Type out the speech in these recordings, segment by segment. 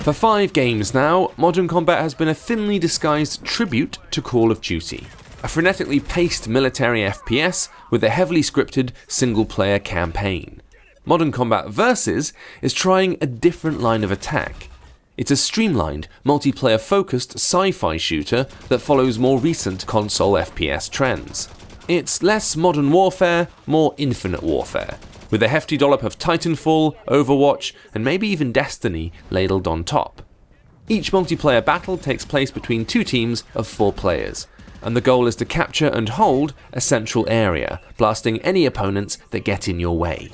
For 5 games now, Modern Combat has been a thinly disguised tribute to Call of Duty. A frenetically paced military FPS with a heavily scripted single-player campaign. Modern Combat Versus is trying a different line of attack. It's a streamlined, multiplayer-focused sci-fi shooter that follows more recent console FPS trends. It's less modern warfare, more infinite warfare, with a hefty dollop of Titanfall, Overwatch, and maybe even Destiny ladled on top. Each multiplayer battle takes place between 2 teams of 4 players, and the goal is to capture and hold a central area, blasting any opponents that get in your way.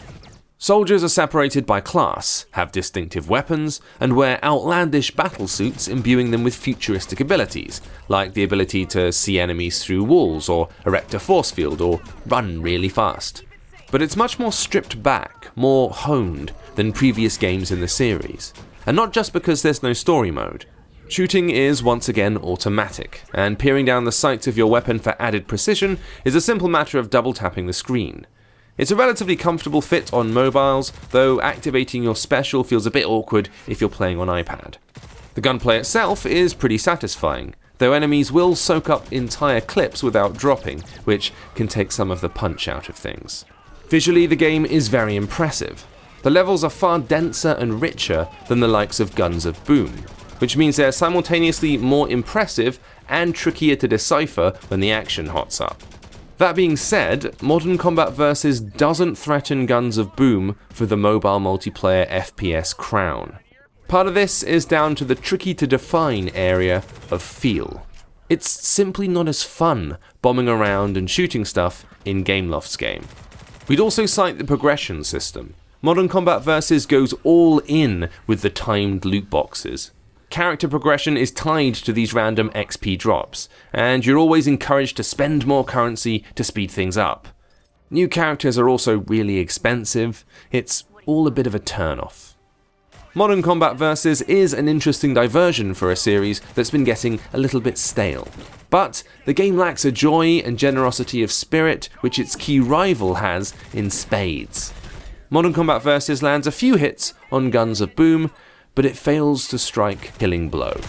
Soldiers are separated by class, have distinctive weapons, and wear outlandish battlesuits imbuing them with futuristic abilities, like the ability to see enemies through walls, or erect a force field, or run really fast. But it's much more stripped back, more honed than previous games in the series. And not just because there's no story mode. Shooting is once again automatic, and peering down the sights of your weapon for added precision is a simple matter of double tapping the screen. It's a relatively comfortable fit on mobiles, though activating your special feels a bit awkward if you're playing on iPad. The gunplay itself is pretty satisfying, though enemies will soak up entire clips without dropping, which can take some of the punch out of things. Visually, the game is very impressive. The levels are far denser and richer than the likes of Guns of Boom, which means they're simultaneously more impressive and trickier to decipher when the action hots up. That being said, Modern Combat Versus doesn't threaten Guns of Boom for the mobile multiplayer FPS crown. Part of this is down to the tricky to define area of feel. It's simply not as fun bombing around and shooting stuff in Gameloft's game. We'd also cite the progression system. Modern Combat Versus goes all in with the timed loot boxes. Character progression is tied to these random XP drops, and you're always encouraged to spend more currency to speed things up. New characters are also really expensive. It's all a bit of a turn-off. Modern Combat Versus is an interesting diversion for a series that's been getting a little bit stale. But the game lacks a joy and generosity of spirit which its key rival has in spades. Modern Combat Versus lands a few hits on Guns of Boom, but it fails to strike a killing blow.